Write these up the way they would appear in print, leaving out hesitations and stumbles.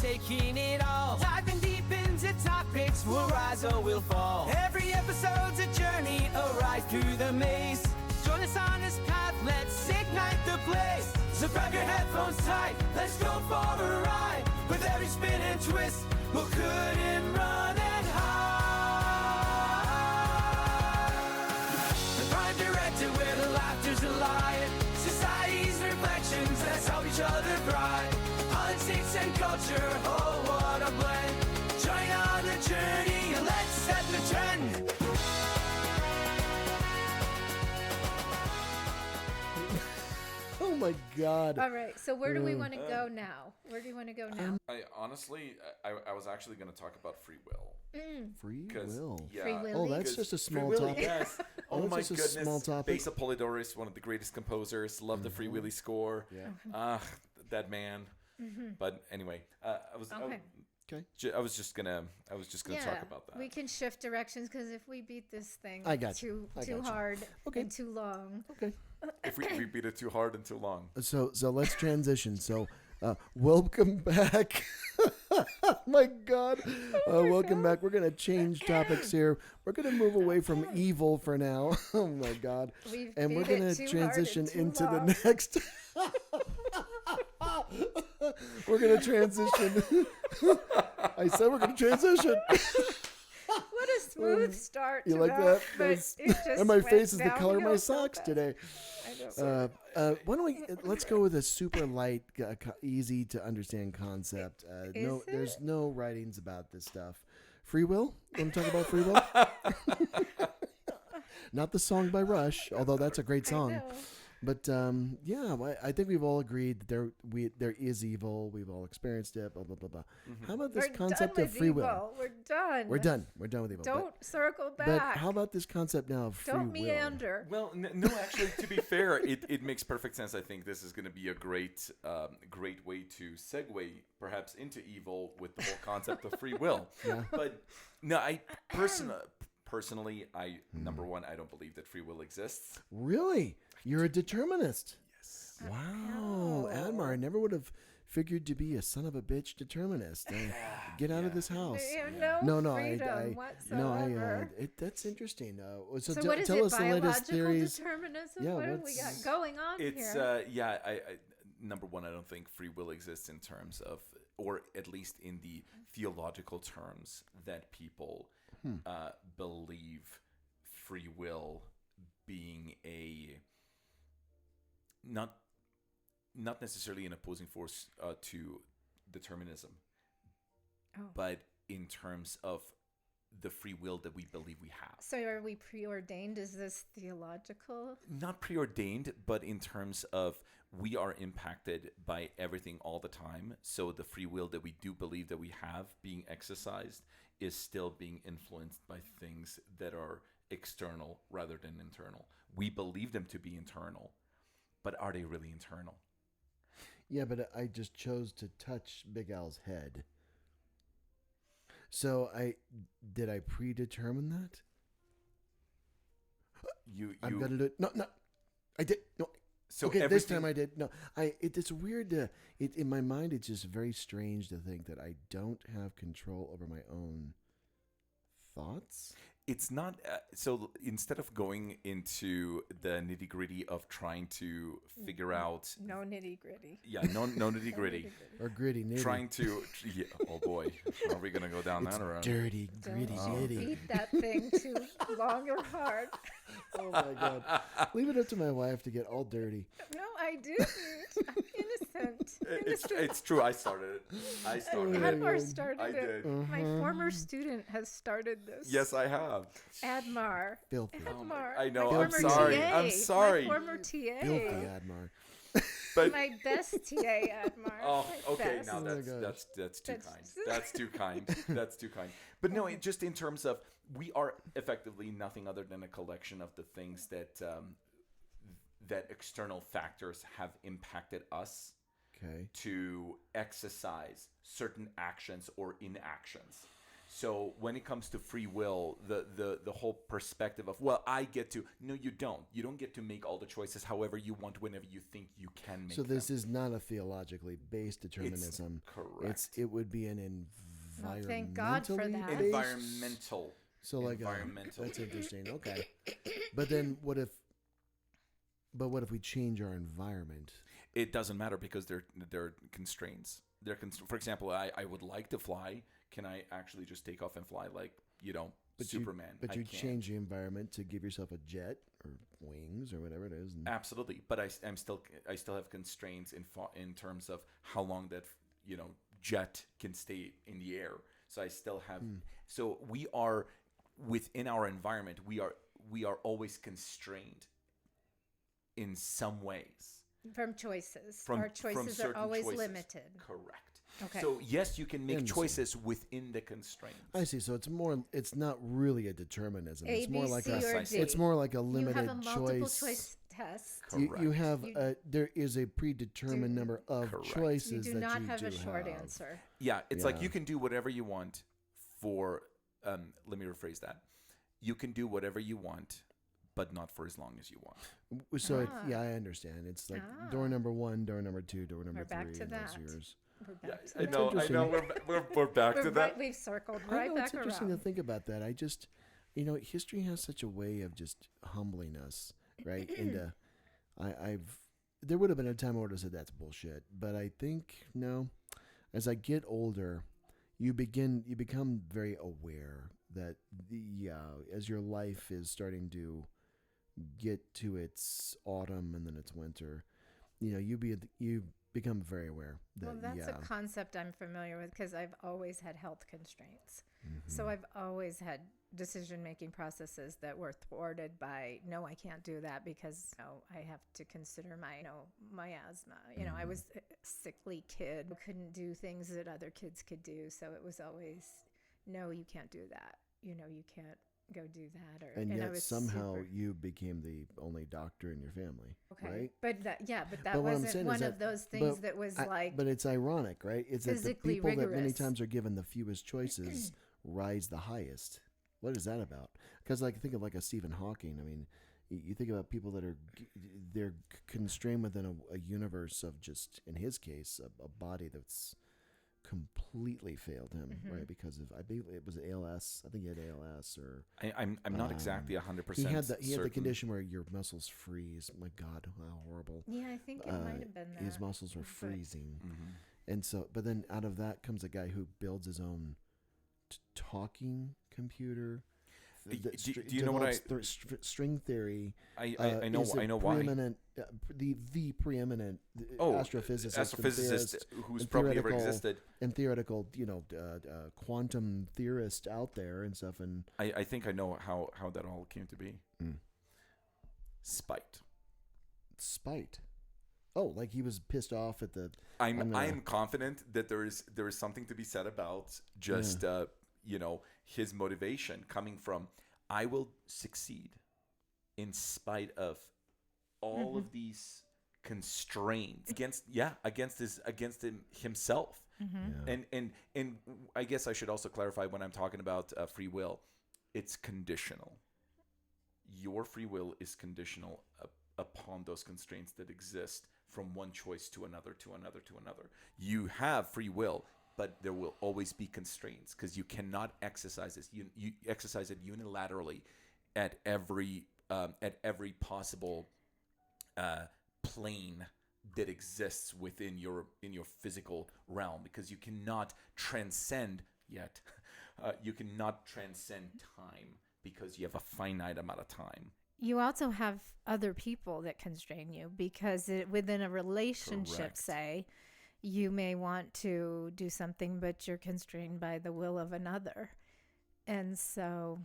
taking it all. Diving deep into topics, we'll rise or we'll fall. Every episode's a journey, a ride through the maze. Join us on this path, let's ignite the blaze. So grab your headphones tight, let's go for a ride. With every spin and twist, we'll couldn't run and hide. The Prime Directive, where the laughter's alive. Society's reflections, let's help each other thrive. Politics and culture, oh what a blend. Join on the journey, let's set the trend. Oh my God. All right, so where do we want to go now? Where do you want to go now? I honestly was actually going to talk about free will. Free 'Cause, will. Yeah. Free will. Oh, that's just a small Free Willy, topic. yes. Oh That's my just a goodness. small topic. Besa Polidorus, one of the greatest composers. Love the Free Willy score. Yeah. That man. But anyway, I was Okay. just gonna talk about that. We can shift directions because if we beat this thing I got too you. I got you. hard Okay. and too long. Okay. If we beat it too hard and too long. So let's transition. So welcome back. My God. Welcome back. We're going to change topics here. We're going to move away from evil for now. Oh my God. We've And we're beat going it to too hard transition and too into long. the next. We're going to transition. I said we're going to transition. What a smooth start. You to like that? But That's- it just and my went face is the color of my downhill so socks fast. today. I don't Why don't we let's go with a super light, easy to understand concept. Is There's it? no writings about this stuff. Free will? Want to talk about free will? Not the song by Rush, although that's a great I song. know. But yeah, I think we've all agreed that there is evil. We've all experienced it. Blah blah blah blah. How about this We're concept done of with free evil. will? We're done. We're done. We're done with evil. Don't circle But back. how about this concept now of free Don't will? meander. Well, no, actually, to be fair, it makes perfect sense. I think this is going to be a great way to segue perhaps into evil with the whole concept of free will. Yeah. But no, I personally, number one, I don't believe that free will exists. Really? You're a determinist. Yes. Wow, Admar, I never would have figured to be a son of a bitch determinist. Get out of this house. You have no No, freedom whatsoever. that's interesting. So, So what is tell it? us the latest Biological theories. determinism? Yeah, what have we got going on It's here? I number one, I don't think free will exists in terms of, or at least in the theological terms that people believe free will being a not necessarily an opposing force to determinism, but in terms of the free will that we believe we have. So are we preordained? Is this theological? Not preordained, but in terms of we are impacted by everything all the time. So the free will that we do believe that we have being exercised is still being influenced by things that are external rather than internal. We believe them to be internal, but are they really internal? Yeah, but I just chose to touch Big Al's head. So did I predetermine that? I'm gonna do it. No, I did. No. So okay, this time I did. No, it's weird. In my mind, it's just very strange to think that I don't have control over my own thoughts. It's not so instead of going into the nitty-gritty of trying to figure out No nitty-gritty. no nitty-gritty Or gritty, nitty. trying to oh boy, are we gonna go down that road? Dirty, gritty, Don't nitty. beat that thing too long or hard. Oh my God! Leave it up to my wife to get all dirty. No, I didn't. I'm innocent. It's true. I started it. Admar started I it. did. My former student has started this. Yes, I have. Admar. Filthy. Admar. I know, My I'm former sorry. TA. I'm sorry. My former TA. Filthy, Admar. But My best TA, Admar. oh, My okay. best. Now Oh my that's too That's- kind. That's too kind. That's too kind. But no, just in terms of we are effectively nothing other than a collection of the things that that external factors have impacted us Okay. to exercise certain actions or inactions. So when it comes to free will, the whole perspective of, well, I get to, no, you don't. You don't get to make all the choices however you want whenever you think you can make So this them. is not a theologically based determinism. Correct. It would be an Well, thank God for environmentally that. based. Environmental. So like environmental. that's interesting. Okay. But then what if we change our environment? It doesn't matter because they're constraints. For example, I would like to fly. Can I actually just take off and fly like, Superman? But I you can't. change the environment to give yourself a jet or wings or whatever it is. And Absolutely, but I still have constraints in terms of how long that jet can stay in the air. So I still have. So we are within our environment. We are always constrained in some ways. From choices. From Our choices are certain always choices. limited. Correct. Okay. So yes, you can make Insane. choices within the constraints. I see. So it's not really a determinism. A, It's more B, like C, or D. it's more like a limited you have a multiple choice. choice test. You have Correct. there is a predetermined number of Correct. choices You do that not you have do a short have. answer. Yeah, it's like Yeah. you can do whatever you want for. Let me rephrase that. You can do whatever you want, but not for as long as you want. So Ah. I understand. It's like Ah. door number 1, door number 2, door number We're 3, back to and that's that. yours. We're back to I that. know. interesting. We're back to that. We've circled I right know, back it's interesting around. to think about that. I just, history has such a way of just humbling us, right? And there would have been a time I would have said that's bullshit, but I think no. As I get older, you become very aware that as your life is starting to get to its autumn and then its winter, you become very aware that Well, that's a concept I'm familiar with because I've always had health constraints. So I've always had decision-making processes that were thwarted by, no, I can't do that because I have to consider my asthma. I was a sickly kid who couldn't do things that other kids could do. So it was always, no, you can't do that. You can't go do that. and I yet was somehow super- you became the only doctor in your family, right? But that But what I'm wasn't saying one is of that- those things but that was But it's ironic, right? It's that the physically people that many rigorous. times are given the fewest choices rise the highest. What is that about? Because think of like a Stephen Hawking. I mean, you think about people that they're constrained within a universe of just, in his case, a body that's completely failed him, right? Because of, I believe it was ALS. I think he had ALS, or I'm not exactly 100%. he had the certain. condition where your muscles freeze. My God, how horrible! Yeah, I think it might have been that. His muscles were But- freezing, Mhm. and so, but then out of that comes a guy who builds his own talking computer. Do you know what string theory? I know is a why. preeminent, the preeminent astrophysicist, astrophysicist who's and probably ever theoretical- existed. and theoretical, quantum theorist out there and stuff. And I think I know how that all came to be. Spite. Oh, like he was pissed off at the. I'm confident that there is something to be said about just his motivation coming from, I will succeed in spite of all of these constraints against himself. And I guess I should also clarify when I'm talking about free will, it's conditional. Your free will is conditional upon those constraints that exist from one choice to another, to another, to another. You have free will, but there will always be constraints because you cannot exercise this. You exercise it unilaterally at every possible plane that exists within your physical realm, because you cannot transcend yet. You cannot transcend time because you have a finite amount of time. You also have other people that constrain you because within a relationship, Correct. say, you may want to do something, but you're constrained by the will of another. And so...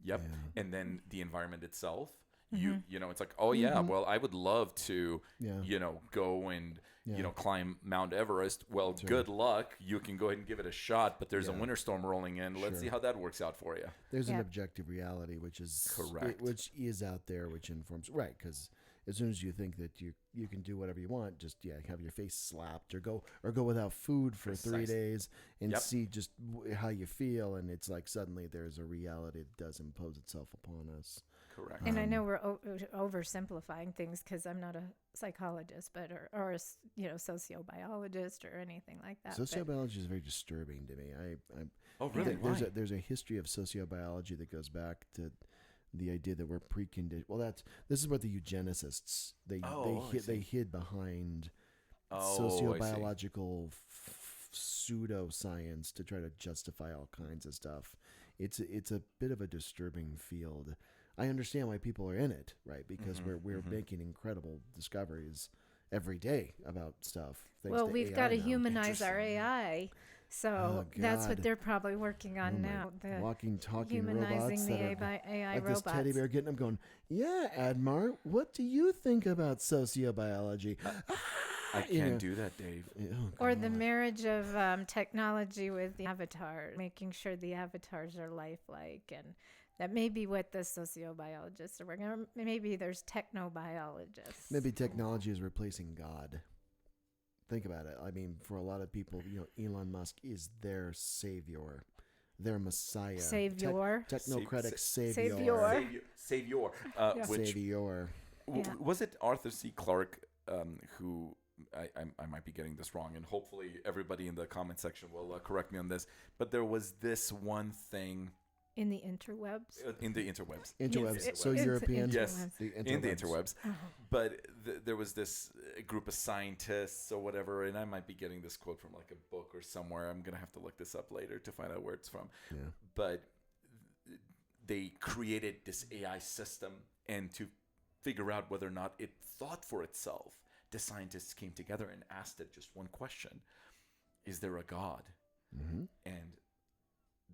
Yep. And then the environment itself, You know, it's like, oh yeah, well, I would love to, Yeah. you know, go and Yeah. you know, climb Mount Everest. Well, good luck. You can go ahead and give it a shot, but there's a winter storm rolling in. Let's see how that works out for you. There's an objective reality, which is Correct. which is out there, which informs because as soon as you think that you can do whatever you want, just have your face slapped or go without food for 3 days and see just how you feel, and it's like suddenly there's a reality that does impose itself upon us. Correct. And I know we're oversimplifying things because I'm not a psychologist, but or a sociobiologist or anything like that. Sociobiology is very disturbing to me. Oh, really? Why? There's a history of sociobiology that goes back to the idea that we're preconditioned. Well, this is what the eugenicists they hid behind sociobiological pseudoscience to try to justify all kinds of stuff. It's a bit of a disturbing field. I understand why people are in it, right? Because we're making incredible discoveries every day about stuff. Well, we've got to humanize our AI. So that's what they're probably working on now. The walking, talking humanizing robots the that are AI like robots. this teddy bear getting up going, yeah, Admar, what do you think about sociobiology? I can't do that, Dave. Or the marriage of technology with the avatar, making sure the avatars are lifelike, and that may be what the sociobiologists are working on. Maybe there's technobiologists. Maybe technology is replacing God. Think about it. I mean, for a lot of people, Elon Musk is their savior, their messiah. Savior. Technocratic savior. Savior. Savior. Was it Arthur C. Clarke who... I might be getting this wrong, and hopefully everybody in the comment section will correct me on this, but there was this one thing... In the interwebs? In the interwebs. Interwebs. So European. Yes, in the interwebs. Uh-huh. But there was this group of scientists or whatever, and I might be getting this quote from like a book or somewhere. I'm going to have to look this up later to find out where it's from. Yeah. But they created this AI system, and to figure out whether or not it thought for itself, the scientists came together and asked it just one question: is there a God? Mm-hmm. And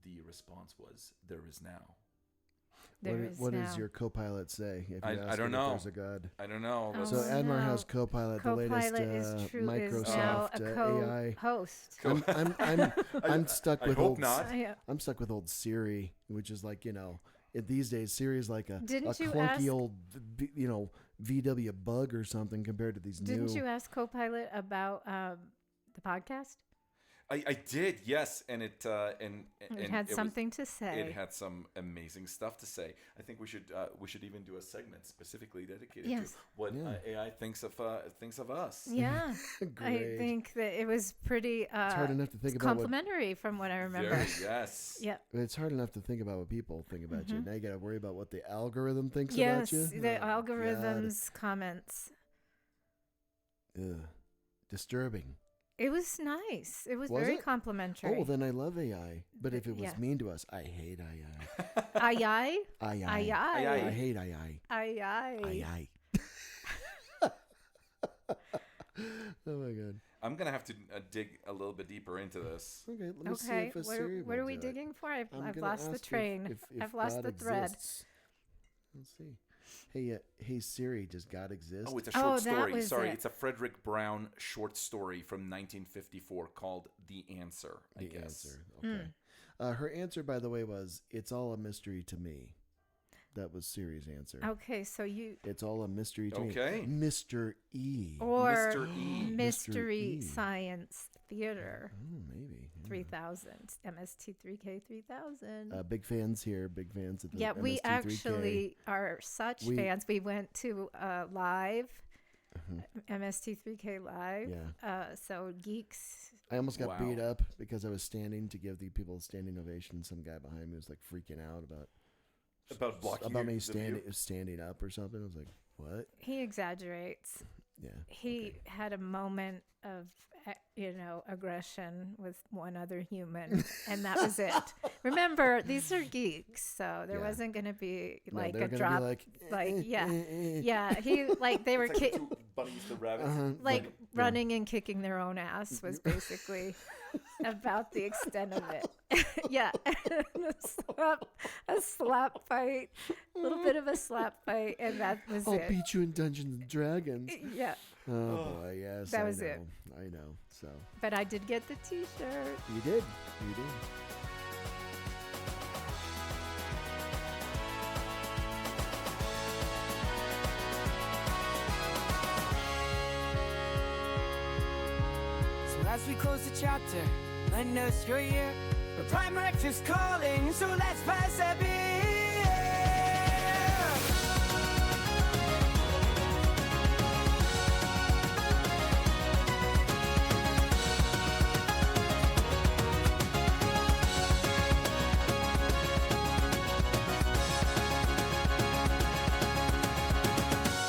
the response was, there is now. What does your co-pilot say? If you I don't know. If there's a God. I don't know. Oh, So Admar has co-pilot, the latest Microsoft AI host. I'm stuck with hope old. not. I'm stuck with old Siri, which is like these days Siri is like a clunky old VW bug or something compared to these new. Didn't you ask co-pilot about the podcast? I did, yes, and it had something to say. It had some amazing stuff to say. I think we should even do a segment specifically dedicated to what AI thinks of us. Yeah, I think that it was pretty. It's hard enough to think about complimentary from what I remember. Yes. Yeah. It's hard enough to think about what people think about you. Now you got to worry about what the algorithm thinks about you. Yes, the algorithm's comments. Ugh. Disturbing. It was nice. It was Was very it? complimentary. Oh, then I love AI. But if it was mean to us, I hate AI. AI? AI. AI. I hate AI. AI. Oh my God. I'm gonna have to dig a little bit deeper into this. Okay, let me see if a Siri what are we will do it. digging for? I've gonna lost the ask train. if I've lost God the thread. exists. Let's see. Hey Siri, does God exist? Oh, it's a short story. Was Sorry, it. it's a Frederick Brown short story from 1954 called "The Answer." I The guess. answer. Okay. Her answer, by the way, was "It's all a mystery to me." That was Siri's answer. Okay, so you. It's all a mystery to Okay. me. Mr. E. Or Mr. E. Mystery Mr. E. Science Theater. Oh, maybe. Yeah. 3000. MST3K 3000. Big fans here. Big fans of the Yeah, we MST3K. actually are such fans. We went to live, MST3K live. Yeah. So geeks. I almost got Wow. beat up because I was standing to give the people a standing ovation. Some guy behind me was like freaking out about blocking me the view? standing up or something. I was like, what? He exaggerates. Yeah. He had a moment of, aggression with one other human, and that was it. Remember, these are geeks, so there wasn't going to be like they're a gonna drop. be Yeah. He they were It's like the two bunnies, the rabbits. running and kicking their own ass was basically about the extent of it. Yeah, and a slap fight, a little bit of a slap fight, and that was I'll it. beat you in Dungeons and Dragons. Yeah, Oh boy, yes. That I was know. it. I know. So but I did get the T-shirt. you did. You did. So as we close the chapter, lend us your ear. The Prime Directive's calling, so let's pass a beer.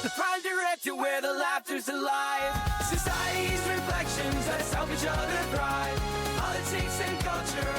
The Prime Directive, where the laughter's alive. Society's reflections, let's help each other thrive. Politics and culture,